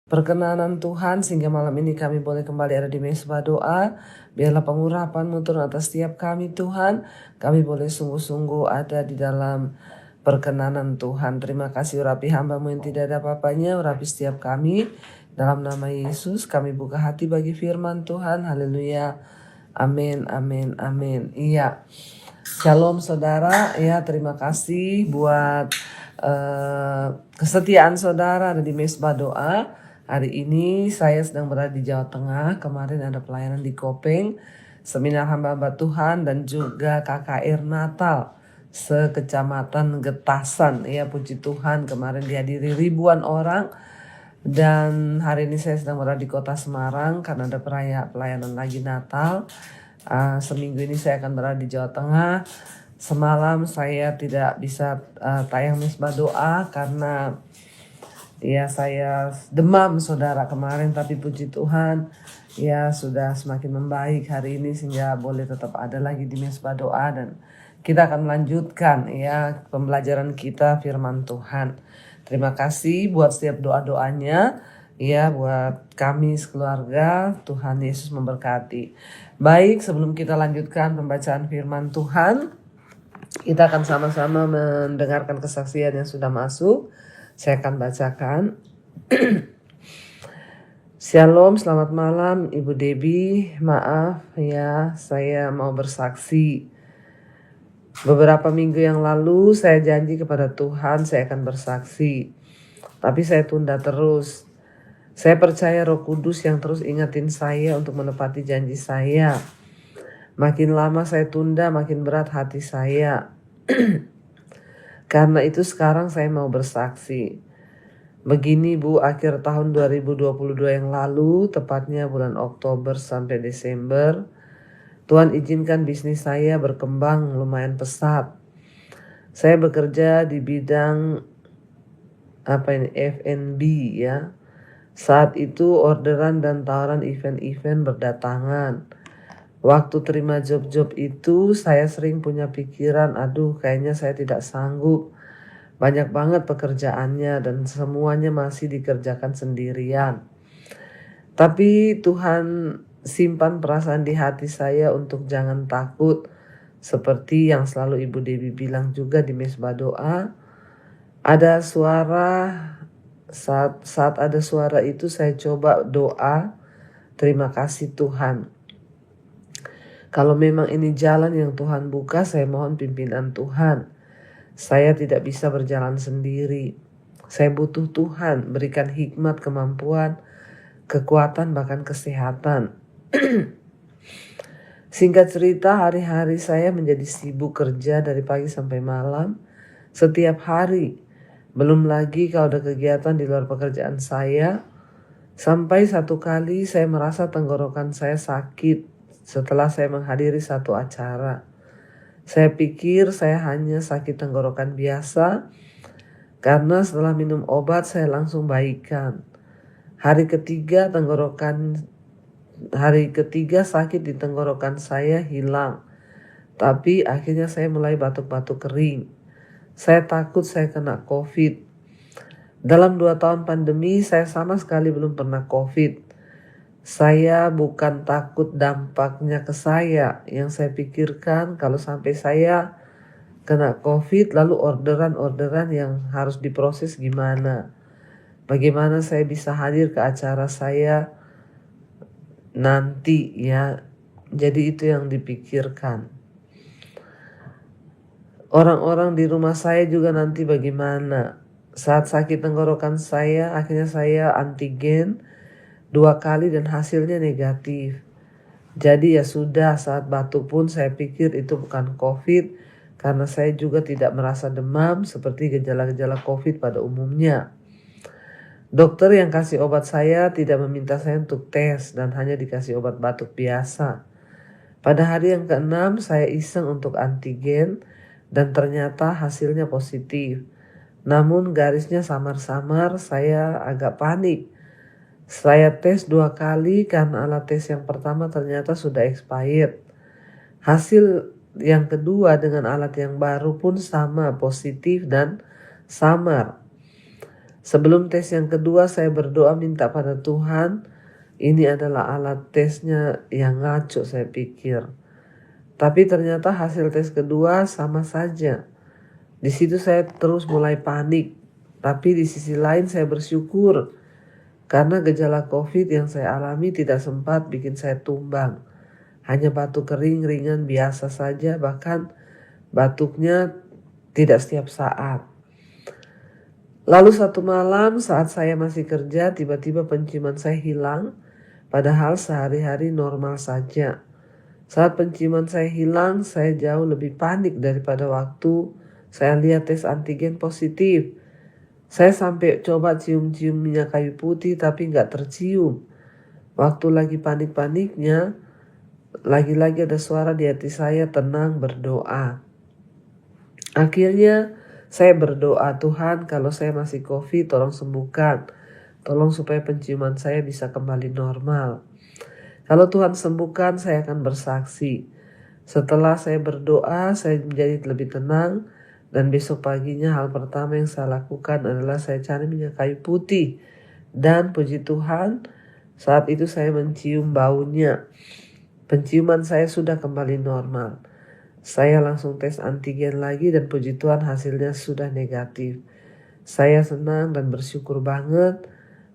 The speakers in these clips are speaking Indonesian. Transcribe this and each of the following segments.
perkenanan Tuhan sehingga malam ini kami boleh kembali ada di mezbah doa. Biarlah pengurapan-Mu turun atas setiap kami Tuhan. Kami boleh sungguh-sungguh ada di dalam perkenanan Tuhan. Terima kasih urapi hamba-Mu yang tidak ada apa-apanya, urapi setiap kami. Dalam nama Yesus kami buka hati bagi firman Tuhan. Haleluya. Amin, amin, amin. Iya. Shalom saudara, ya terima kasih buat kesetiaan saudara ada di mezbah doa. Hari ini saya sedang berada di Jawa Tengah. Kemarin ada pelayanan di Kopeng, seminar hamba-hamba Tuhan dan juga KKR Natal sekecamatan Getasan. Ya puji Tuhan, kemarin dihadiri ribuan orang. Dan hari ini saya sedang berada di kota Semarang karena ada pelayanan lagi Natal. Seminggu ini saya akan berada di Jawa Tengah. Semalam saya tidak bisa tayang mezbah doa karena ya saya demam saudara kemarin, tapi puji Tuhan ya sudah semakin membaik hari ini sehingga boleh tetap ada lagi di mezbah doa dan kita akan melanjutkan ya pembelajaran kita firman Tuhan. Terima kasih buat setiap doa-doanya ya buat kami sekeluarga. Tuhan Yesus memberkati. Baik, sebelum kita lanjutkan pembacaan firman Tuhan, kita akan sama-sama mendengarkan kesaksian yang sudah masuk. Saya akan bacakan. Shalom, selamat malam Ibu Debbie. Maaf ya, saya mau bersaksi. Beberapa minggu yang lalu saya janji kepada Tuhan saya akan bersaksi. Tapi saya tunda terus. Saya percaya Roh Kudus yang terus ingatin saya untuk menepati janji saya. Makin lama saya tunda, makin berat hati saya. Karena itu sekarang saya mau bersaksi. Begini Bu, akhir tahun 2022 yang lalu, tepatnya bulan Oktober sampai Desember, Tuhan izinkan bisnis saya berkembang lumayan pesat. Saya bekerja di bidang F&B ya. Saat itu orderan dan tawaran event-event berdatangan. Waktu terima job-job itu saya sering punya pikiran, aduh kayaknya saya tidak sanggup. Banyak banget pekerjaannya dan semuanya masih dikerjakan sendirian. Tapi Tuhan simpan perasaan di hati saya untuk jangan takut. Seperti yang selalu Ibu Debbie bilang juga di mezbah doa. Ada suara, saat ada suara itu saya coba doa, terima kasih Tuhan. Kalau memang ini jalan yang Tuhan buka, saya mohon pimpinan Tuhan. Saya tidak bisa berjalan sendiri. Saya butuh Tuhan, berikan hikmat, kemampuan, kekuatan, bahkan kesehatan. Singkat cerita, hari-hari saya menjadi sibuk kerja dari pagi sampai malam, setiap hari. Belum lagi kalau ada kegiatan di luar pekerjaan saya. Sampai satu kali saya merasa tenggorokan saya sakit setelah saya menghadiri satu acara. Saya pikir saya hanya sakit tenggorokan biasa, karena setelah minum obat saya langsung baikan. Hari ketiga sakit di tenggorokan saya hilang. Tapi akhirnya saya mulai batuk-batuk kering. Saya takut saya kena COVID. Dalam 2 tahun pandemi saya sama sekali belum pernah COVID. Saya bukan takut dampaknya ke saya. Yang saya pikirkan kalau sampai saya kena COVID lalu orderan-orderan yang harus diproses gimana. Bagaimana saya bisa hadir ke acara saya nanti ya. Jadi itu yang dipikirkan. Orang-orang di rumah saya juga nanti bagaimana. Saat sakit tenggorokan saya, akhirnya saya antigen 2 kali dan hasilnya negatif. Jadi ya sudah, saat batuk pun saya pikir itu bukan COVID. Karena saya juga tidak merasa demam seperti gejala-gejala COVID pada umumnya. Dokter yang kasih obat saya tidak meminta saya untuk tes dan hanya dikasih obat batuk biasa. Pada hari yang ke-6 saya iseng untuk antigen dan ternyata hasilnya positif. Namun garisnya samar-samar, saya agak panik. Saya tes 2 kali karena alat tes yang pertama ternyata sudah expired. Hasil yang kedua dengan alat yang baru pun sama, positif dan samar. Sebelum tes yang kedua saya berdoa minta pada Tuhan, ini adalah alat tesnya yang ngaco saya pikir. Tapi ternyata hasil tes kedua sama saja. Di situ saya terus mulai panik. Tapi di sisi lain saya bersyukur karena gejala COVID yang saya alami tidak sempat bikin saya tumbang. Hanya batuk kering ringan biasa saja, bahkan batuknya tidak setiap saat. Lalu satu malam saat saya masih kerja, tiba-tiba penciuman saya hilang, padahal sehari-hari normal saja. Saat penciuman saya hilang, saya jauh lebih panik daripada waktu saya lihat tes antigen positif. Saya sampai coba cium-cium minyak kayu putih tapi nggak tercium. Waktu lagi panik-paniknya, lagi-lagi ada suara di hati saya, tenang, berdoa. Akhirnya saya berdoa, Tuhan kalau saya masih COVID tolong sembuhkan. Tolong supaya penciuman saya bisa kembali normal. Kalau Tuhan sembuhkan saya akan bersaksi. Setelah saya berdoa saya menjadi lebih tenang. Dan besok paginya hal pertama yang saya lakukan adalah saya cari minyak kayu putih. Dan puji Tuhan saat itu saya mencium baunya. Penciuman saya sudah kembali normal. Saya langsung tes antigen lagi dan puji Tuhan hasilnya sudah negatif. Saya senang dan bersyukur banget.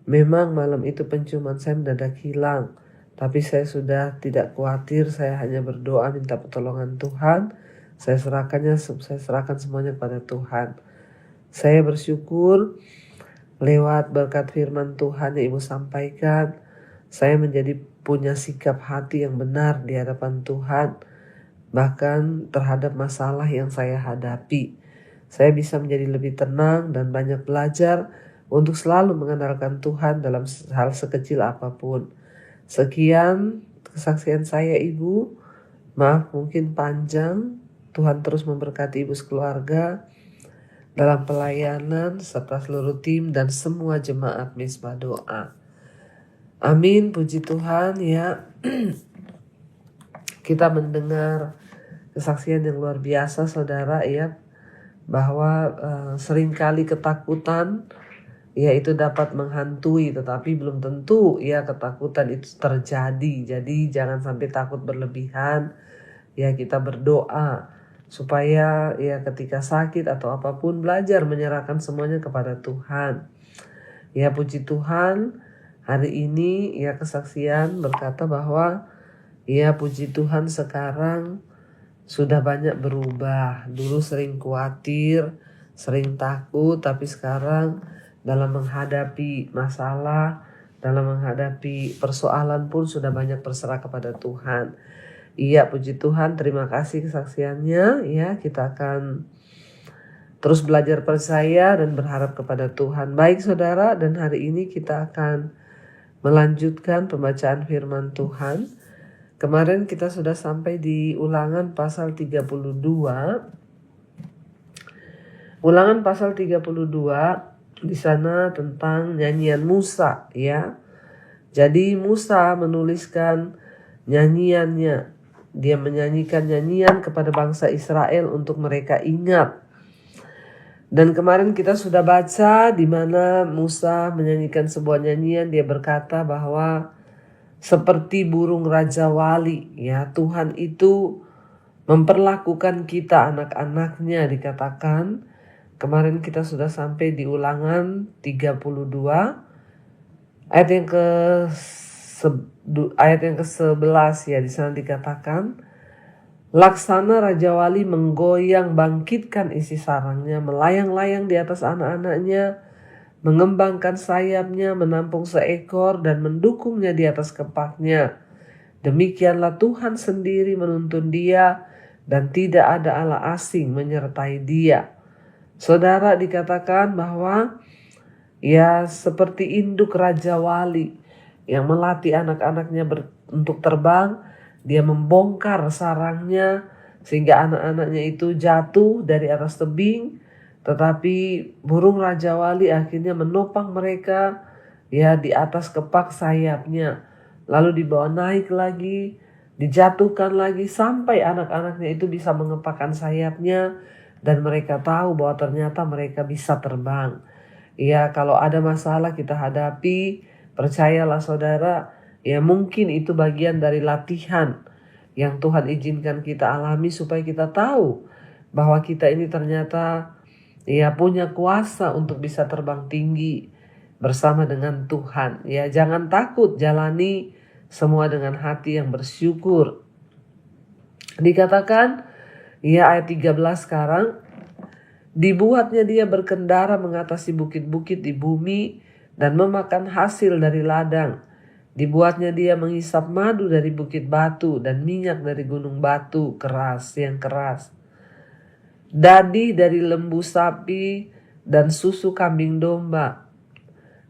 Memang malam itu penciuman saya mendadak hilang. Tapi saya sudah tidak khawatir, saya hanya berdoa minta pertolongan Tuhan. Saya serahkan semuanya kepada Tuhan. Saya bersyukur lewat berkat firman Tuhan yang Ibu sampaikan. Saya menjadi punya sikap hati yang benar di hadapan Tuhan. Bahkan terhadap masalah yang saya hadapi. Saya bisa menjadi lebih tenang dan banyak belajar untuk selalu mengandalkan Tuhan dalam hal sekecil apapun. Sekian kesaksian saya Ibu. Maaf mungkin panjang. Tuhan terus memberkati Ibu sekeluarga dalam pelayanan serta seluruh tim dan semua jemaat Misbah Doa. Amin, puji Tuhan ya. Kita mendengar kesaksian yang luar biasa saudara ya, bahwa seringkali ketakutan ya itu dapat menghantui, tetapi belum tentu ya ketakutan itu terjadi. Jadi jangan sampai takut berlebihan ya, kita berdoa supaya ya ketika sakit atau apapun belajar menyerahkan semuanya kepada Tuhan. Ya puji Tuhan, hari ini ya kesaksian berkata bahwa ya puji Tuhan sekarang sudah banyak berubah. Dulu sering khawatir, sering takut, tapi sekarang dalam menghadapi masalah, dalam menghadapi persoalan pun sudah banyak berserah kepada Tuhan. Iya puji Tuhan, terima kasih kesaksiannya ya. Kita akan terus belajar percaya dan berharap kepada Tuhan. Baik saudara, dan hari ini kita akan melanjutkan pembacaan firman Tuhan. Kemarin kita sudah sampai di Ulangan pasal 32. Ulangan pasal 32 di sana tentang nyanyian Musa ya. Jadi Musa menuliskan nyanyiannya. Dia menyanyikan nyanyian kepada bangsa Israel untuk mereka ingat. Dan kemarin kita sudah baca di mana Musa menyanyikan sebuah nyanyian. Dia berkata bahwa seperti burung Raja Wali ya, Tuhan itu memperlakukan kita anak-anaknya dikatakan. Kemarin kita sudah sampai di Ulangan 32 ayat yang ke-11 ya. Di sana dikatakan, laksana Raja Wali menggoyang bangkitkan isi sarangnya, melayang-layang di atas anak-anaknya, mengembangkan sayapnya, menampung seekor dan mendukungnya di atas kepaknya. Demikianlah Tuhan sendiri menuntun dia dan tidak ada Allah asing menyertai dia. Saudara, dikatakan bahwa ya seperti induk Raja Wali yang melatih anak-anaknya untuk terbang, dia membongkar sarangnya sehingga anak-anaknya itu jatuh dari atas tebing. Tetapi burung Raja Wali akhirnya menopang mereka ya di atas kepak sayapnya. Lalu dibawa naik lagi, dijatuhkan lagi sampai anak-anaknya itu bisa mengepakkan sayapnya dan mereka tahu bahwa ternyata mereka bisa terbang. Ya kalau ada masalah kita hadapi, percayalah saudara, ya mungkin itu bagian dari latihan yang Tuhan izinkan kita alami supaya kita tahu bahwa kita ini ternyata ya punya kuasa untuk bisa terbang tinggi bersama dengan Tuhan. Ya jangan takut, jalani semua dengan hati yang bersyukur. Dikatakan ya ayat 13 sekarang, dibuatnya dia berkendara mengatasi bukit-bukit di bumi dan memakan hasil dari ladang. Dibuatnya dia menghisap madu dari bukit batu dan minyak dari gunung batu yang keras. Dadi dari lembu sapi dan susu kambing domba.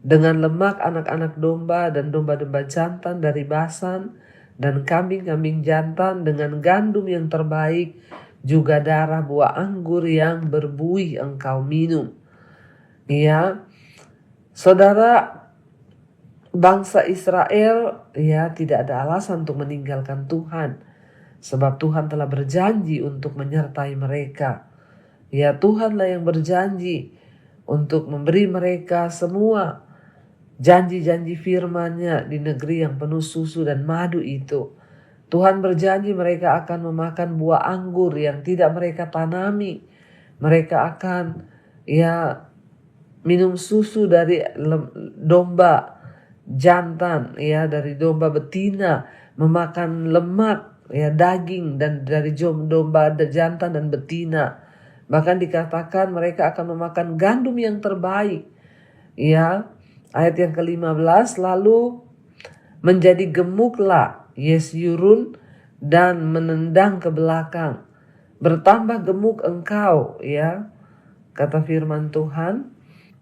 Dengan lemak anak-anak domba dan domba-domba jantan dari Basan dan kambing-kambing jantan dengan gandum yang terbaik, juga darah buah anggur yang berbuih engkau minum. Ya, saudara, bangsa Israel ya tidak ada alasan untuk meninggalkan Tuhan, sebab Tuhan telah berjanji untuk menyertai mereka. Ya, Tuhanlah yang berjanji untuk memberi mereka semua janji-janji firman-Nya di negeri yang penuh susu dan madu itu. Tuhan berjanji mereka akan memakan buah anggur yang tidak mereka tanami. Mereka akan ya minum susu dari domba jantan, ya dari domba betina, memakan lemak, ya daging dan dari domba jantan dan betina. Bahkan dikatakan mereka akan memakan gandum yang terbaik. Ya, ayat yang ke-15, lalu menjadi gemuklah Yesyurun dan menendang ke belakang. Bertambah gemuk engkau, ya, kata firman Tuhan.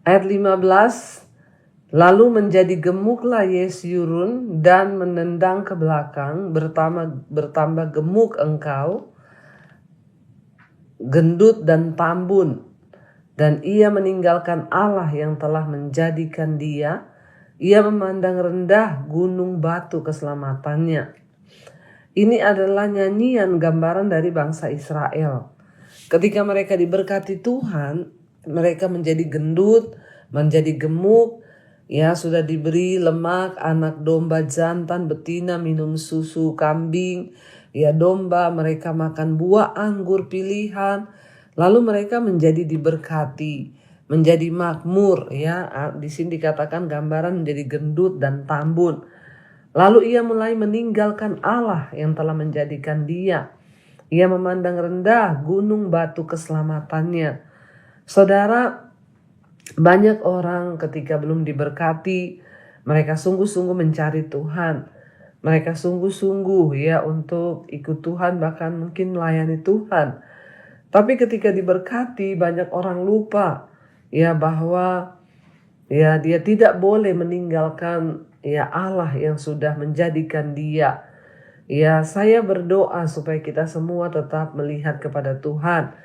Ayat 15, lalu menjadi gemuklah Yesyurun dan menendang ke belakang, bertambah gemuk engkau, gendut dan tambun. Dan ia meninggalkan Allah yang telah menjadikan dia. Ia memandang rendah gunung batu keselamatannya. Ini adalah nyanyian gambaran dari bangsa Israel. Ketika mereka diberkati Tuhan, mereka menjadi gendut, menjadi gemuk, ya sudah diberi lemak anak domba jantan, betina minum susu kambing, ya domba, mereka makan buah anggur pilihan, lalu mereka menjadi diberkati, menjadi makmur, ya. Di sini dikatakan gambaran menjadi gendut dan tambun. Lalu ia mulai meninggalkan Allah yang telah menjadikan dia. Ia memandang rendah gunung batu keselamatannya. Saudara, banyak orang ketika belum diberkati, mereka sungguh-sungguh mencari Tuhan. Mereka sungguh-sungguh ya untuk ikut Tuhan, bahkan mungkin melayani Tuhan. Tapi ketika diberkati, banyak orang lupa ya bahwa ya dia tidak boleh meninggalkan ya Allah yang sudah menjadikan dia. Ya, saya berdoa supaya kita semua tetap melihat kepada Tuhan.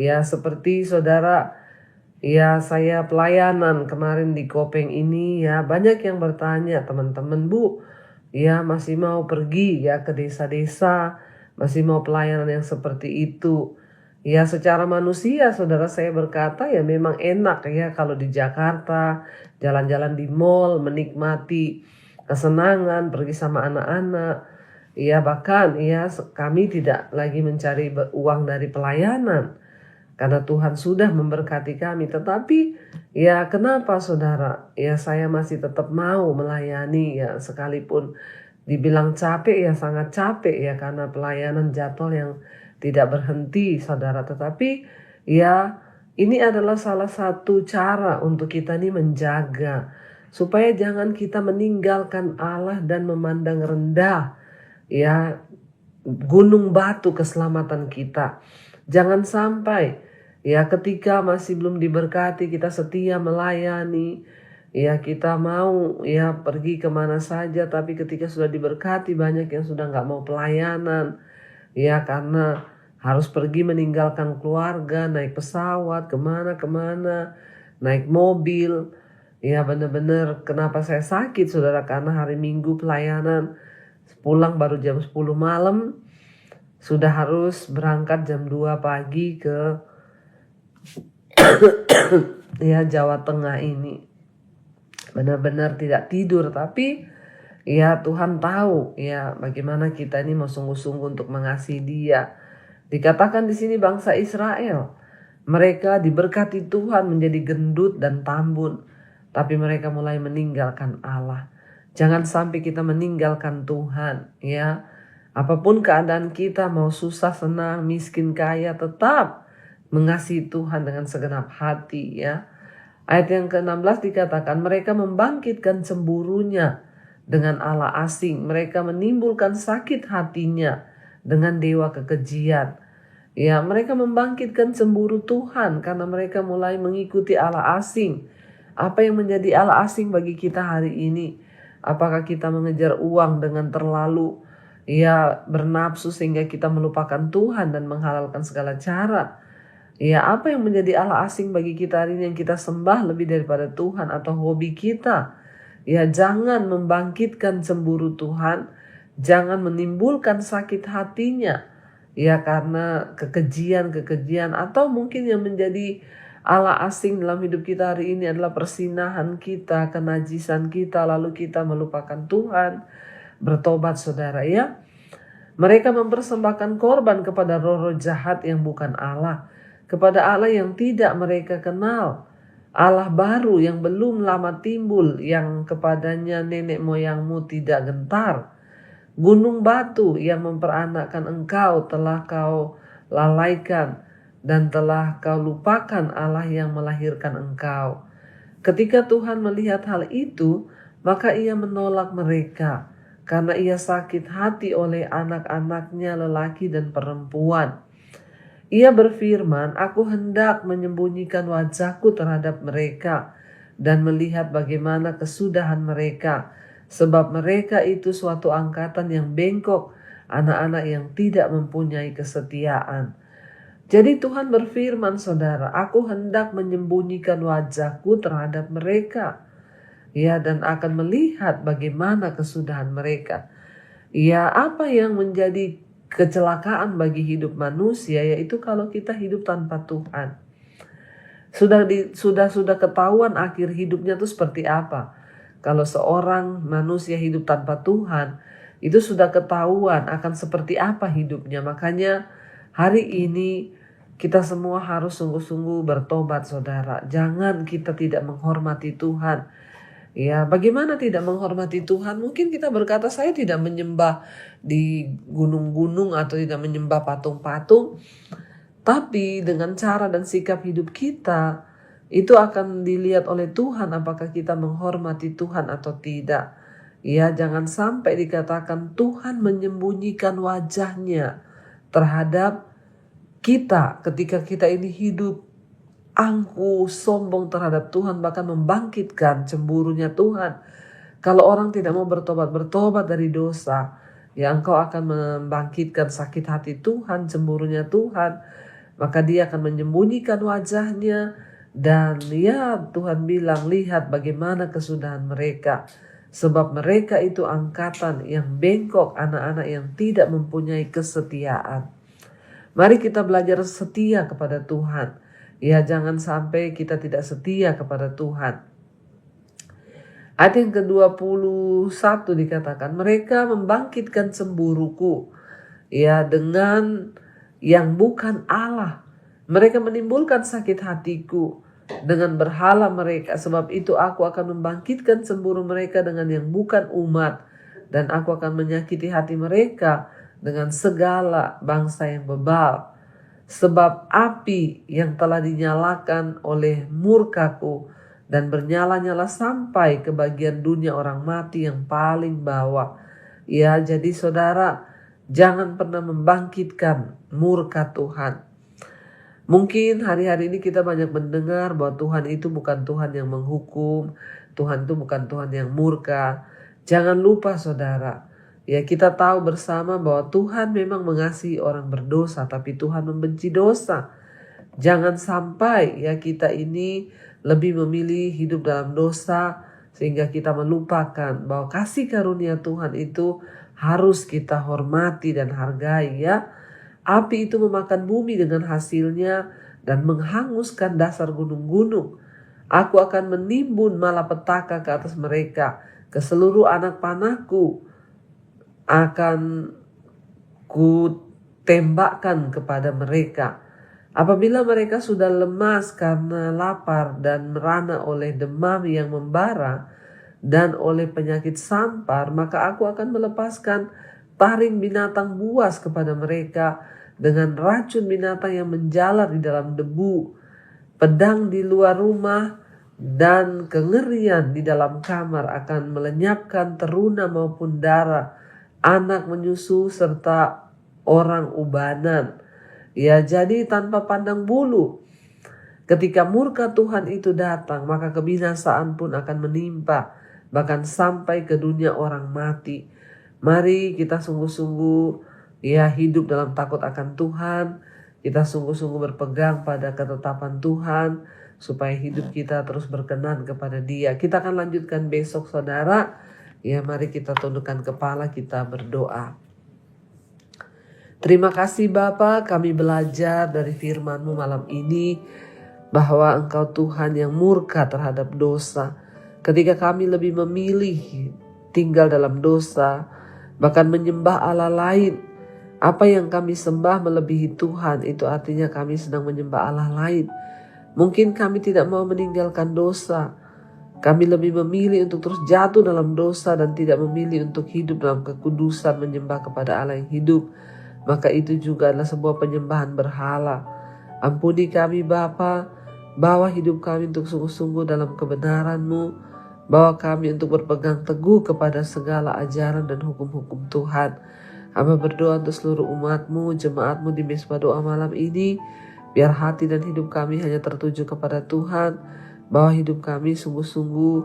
Ya, seperti saudara, ya saya pelayanan kemarin di Kopeng ini, ya banyak yang bertanya, teman-teman, Bu, ya masih mau pergi ya ke desa-desa, masih mau pelayanan yang seperti itu. Ya secara manusia saudara, saya berkata ya memang enak ya kalau di Jakarta jalan-jalan di mall, menikmati kesenangan, pergi sama anak-anak. Ya bahkan ya kami tidak lagi mencari uang dari pelayanan karena Tuhan sudah memberkati kami. Tetapi ya kenapa saudara, ya saya masih tetap mau melayani ya, sekalipun dibilang capek ya sangat capek ya, karena pelayanan jadwal yang tidak berhenti saudara. Tetapi ya ini adalah salah satu cara untuk kita nih menjaga supaya jangan kita meninggalkan Allah dan memandang rendah ya gunung batu keselamatan kita. Jangan sampai ya ketika masih belum diberkati kita setia melayani, ya kita mau ya pergi kemana saja, tapi ketika sudah diberkati banyak yang sudah gak mau pelayanan ya karena harus pergi meninggalkan keluarga, naik pesawat kemana-kemana, naik mobil. Ya benar-benar kenapa saya sakit saudara, karena hari Minggu pelayanan pulang baru jam 10 malam, sudah harus berangkat jam 2 pagi ke ya Jawa Tengah ini benar-benar tidak tidur, tapi ya Tuhan tahu ya bagaimana kita ini mau sungguh-sungguh untuk mengasihi Dia. Dikatakan di sini bangsa Israel, mereka diberkati Tuhan menjadi gendut dan tambun, tapi mereka mulai meninggalkan Allah. Jangan sampai kita meninggalkan Tuhan ya. Apapun keadaan kita, mau susah, senang, miskin, kaya, tetap mengasihi Tuhan dengan segenap hati ya. Ayat yang ke-16 dikatakan mereka membangkitkan cemburunya dengan Allah asing. Mereka menimbulkan sakit hatinya dengan dewa kekejian. Ya, mereka membangkitkan cemburu Tuhan karena mereka mulai mengikuti Allah asing. Apa yang menjadi Allah asing bagi kita hari ini? Apakah kita mengejar uang dengan terlalu bernafsu sehingga kita melupakan Tuhan dan menghalalkan segala cara? Ya, apa yang menjadi Allah asing bagi kita hari ini yang kita sembah lebih daripada Tuhan, atau hobi kita? Ya, jangan membangkitkan cemburu Tuhan, jangan menimbulkan sakit hatinya. Ya, karena kekejian atau mungkin yang menjadi Allah asing dalam hidup kita hari ini adalah persinahan kita, kenajisan kita, lalu kita melupakan Tuhan. Bertobat saudara ya. Mereka mempersembahkan korban kepada roh-roh jahat yang bukan Allah, kepada Allah yang tidak mereka kenal, Allah baru yang belum lama timbul, yang kepadanya nenek moyangmu tidak gentar. Gunung batu yang memperanakkan engkau telah kau lalaikan, dan telah kau lupakan Allah yang melahirkan engkau. Ketika Tuhan melihat hal itu, maka Ia menolak mereka, karena Ia sakit hati oleh anak-anaknya lelaki dan perempuan. Ia berfirman, aku hendak menyembunyikan wajahku terhadap mereka dan melihat bagaimana kesudahan mereka, sebab mereka itu suatu angkatan yang bengkok, anak-anak yang tidak mempunyai kesetiaan. Jadi Tuhan berfirman saudara, aku hendak menyembunyikan wajahku terhadap mereka, ya, dan akan melihat bagaimana kesudahan mereka. Ya, apa yang menjadi kecelakaan bagi hidup manusia yaitu kalau kita hidup tanpa Tuhan. Sudah ketahuan akhir hidupnya itu seperti apa. Kalau seorang manusia hidup tanpa Tuhan, itu sudah ketahuan akan seperti apa hidupnya. Makanya hari ini kita semua harus sungguh-sungguh bertobat saudara. Jangan kita tidak menghormati Tuhan. Ya, bagaimana tidak menghormati Tuhan? Mungkin kita berkata, saya tidak menyembah di gunung-gunung atau tidak menyembah patung-patung. Tapi dengan cara dan sikap hidup kita, itu akan dilihat oleh Tuhan apakah kita menghormati Tuhan atau tidak. Ya, jangan sampai dikatakan Tuhan menyembunyikan wajahnya terhadap kita ketika kita ini hidup angkuh, sombong terhadap Tuhan, bahkan membangkitkan cemburunya Tuhan. Kalau orang tidak mau bertobat dari dosa, ya engkau akan membangkitkan sakit hati Tuhan, cemburunya Tuhan. Maka dia akan menyembunyikan wajahnya. Dan ya Tuhan bilang, lihat bagaimana kesudahan mereka. Sebab mereka itu angkatan yang bengkok, anak-anak yang tidak mempunyai kesetiaan. Mari kita belajar setia kepada Tuhan. Ya, jangan sampai kita tidak setia kepada Tuhan. Ayat yang ke-21 dikatakan, mereka membangkitkan cemburuku ya dengan yang bukan Allah. Mereka menimbulkan sakit hatiku dengan berhala mereka. Sebab itu aku akan membangkitkan cemburu mereka dengan yang bukan umat, dan aku akan menyakiti hati mereka dengan segala bangsa yang bebal. Sebab api yang telah dinyalakan oleh murkaku dan bernyala-nyala sampai ke bagian dunia orang mati yang paling bawah. Ya, jadi saudara, jangan pernah membangkitkan murka Tuhan. Mungkin hari-hari ini kita banyak mendengar bahwa Tuhan itu bukan Tuhan yang menghukum, Tuhan itu bukan Tuhan yang murka. Jangan lupa saudara, ya kita tahu bersama bahwa Tuhan memang mengasihi orang berdosa, tapi Tuhan membenci dosa. Jangan sampai ya kita ini lebih memilih hidup dalam dosa sehingga kita melupakan bahwa kasih karunia Tuhan itu harus kita hormati dan hargai ya. Api itu memakan bumi dengan hasilnya dan menghanguskan dasar gunung-gunung. Aku akan menimbun malapetaka ke atas mereka. Ke seluruh anak panahku akan kutembakkan kepada mereka. Apabila mereka sudah lemas karena lapar dan merana oleh demam yang membara dan oleh penyakit sampar, maka aku akan melepaskan taring binatang buas kepada mereka dengan racun binatang yang menjalar di dalam debu, pedang di luar rumah, dan kengerian di dalam kamar akan melenyapkan teruna maupun darah, anak menyusu serta orang ubanan. Ya, jadi tanpa pandang bulu. Ketika murka Tuhan itu datang, maka kebinasaan pun akan menimpa, bahkan sampai ke dunia orang mati. Mari kita sungguh-sungguh ya hidup dalam takut akan Tuhan. Kita sungguh-sungguh berpegang pada ketetapan Tuhan, supaya hidup kita terus berkenan kepada Dia. Kita akan lanjutkan besok, saudara. Ya, mari kita tundukkan kepala, kita berdoa. Terima kasih Bapa, kami belajar dari firman-Mu malam ini bahwa Engkau Tuhan yang murka terhadap dosa. Ketika kami lebih memilih tinggal dalam dosa, bahkan menyembah Allah lain, apa yang kami sembah melebihi Tuhan, itu artinya kami sedang menyembah Allah lain. Mungkin kami tidak mau meninggalkan dosa. Kami lebih memilih untuk terus jatuh dalam dosa dan tidak memilih untuk hidup dalam kekudusan, menyembah kepada Allah yang hidup. Maka itu juga adalah sebuah penyembahan berhala. Ampuni kami Bapa, bawa hidup kami untuk sungguh-sungguh dalam kebenaran-Mu. Bawa kami untuk berpegang teguh kepada segala ajaran dan hukum-hukum Tuhan. Hamba berdoa untuk seluruh umat-Mu, jemaat-Mu di Mesbah Doa malam ini. Biar hati dan hidup kami hanya tertuju kepada Tuhan. Bawa hidup kami sungguh-sungguh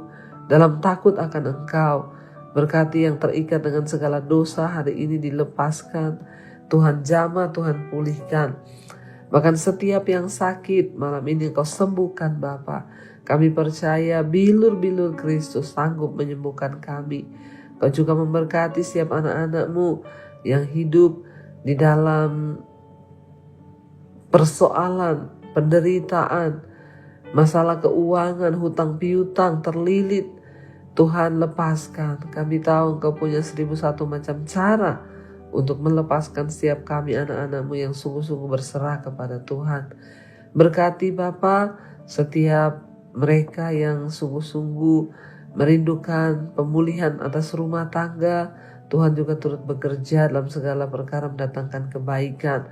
dalam takut akan Engkau. Berkati yang terikat dengan segala dosa hari ini dilepaskan. Tuhan jamah, Tuhan pulihkan. Bahkan setiap yang sakit malam ini Engkau sembuhkan Bapa. Kami percaya bilur-bilur Kristus sanggup menyembuhkan kami. Engkau juga memberkati setiap anak-anak-Mu yang hidup di dalam persoalan, penderitaan, masalah keuangan, hutang piutang, terlilit. Tuhan lepaskan. Kami tahu Engkau punya 1001 macam cara untuk melepaskan setiap kami anak-anak-Mu yang sungguh-sungguh berserah kepada Tuhan. Berkati Bapa setiap mereka yang sungguh-sungguh merindukan pemulihan atas rumah tangga. Tuhan juga turut bekerja dalam segala perkara mendatangkan kebaikan.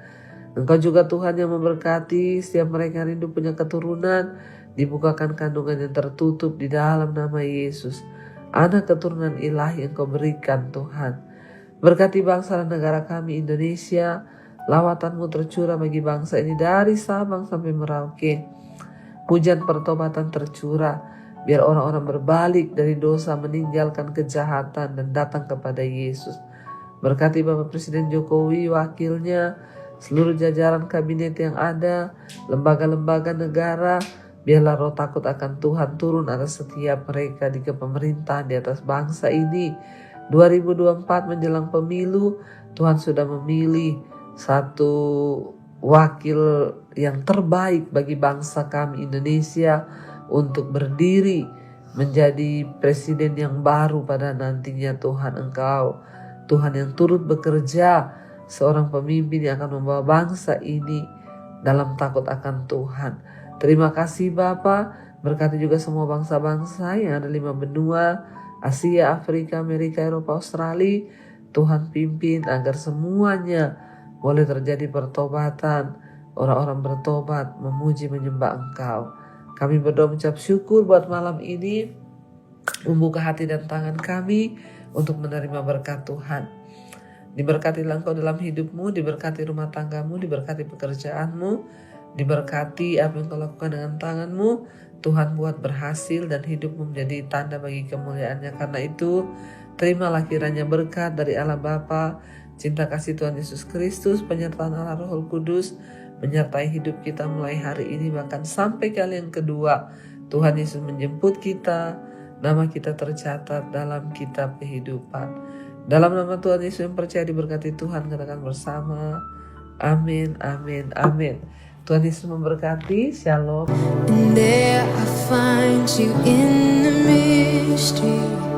Engkau juga Tuhan yang memberkati setiap mereka yang rindu punya keturunan. Dibukakan kandungan yang tertutup di dalam nama Yesus. Anak keturunan ilahi yang Engkau berikan Tuhan. Berkati bangsa dan negara kami Indonesia. Lawatan-Mu tercurah bagi bangsa ini dari Sabang sampai Merauke. Hujan pertobatan tercurah. Biar orang-orang berbalik dari dosa, meninggalkan kejahatan dan datang kepada Yesus. Berkati Bapak Presiden Jokowi, wakilnya, seluruh jajaran kabinet yang ada, lembaga-lembaga negara. Biarlah roh takut akan Tuhan turun atas setiap mereka di kepemerintahan di atas bangsa ini. 2024 menjelang pemilu, Tuhan sudah memilih satu wakil yang terbaik bagi bangsa kami Indonesia untuk berdiri menjadi presiden yang baru pada nantinya. Tuhan Engkau, Tuhan yang turut bekerja, seorang pemimpin yang akan membawa bangsa ini dalam takut akan Tuhan. Terima kasih Bapa, berkati juga semua bangsa-bangsa yang ada 5 benua, Asia, Afrika, Amerika, Eropa, Australia. Tuhan pimpin agar semuanya boleh terjadi pertobatan, orang-orang bertobat, memuji, menyembah Engkau. Kami berdoa mengucap syukur buat malam ini, membuka hati dan tangan kami untuk menerima berkat Tuhan. Diberkatilah Engkau dalam hidupmu, diberkati rumah tanggamu, diberkati pekerjaanmu, diberkati apa yang Kau lakukan dengan tanganmu. Tuhan buat berhasil dan hidupmu menjadi tanda bagi kemuliaan-Nya. Karena itu, terimalah kiranya berkat dari Allah Bapa, cinta kasih Tuhan Yesus Kristus, penyertaan Allah Roh Kudus, menyertai hidup kita mulai hari ini bahkan sampai kali yang kedua. Tuhan Yesus menjemput kita, nama kita tercatat dalam kitab kehidupan. Dalam nama Tuhan Yesus yang percaya diberkati Tuhan, katakan bersama, amin, amin, amin. Tuhan Yesus memberkati. Shalom. find you in the mystery.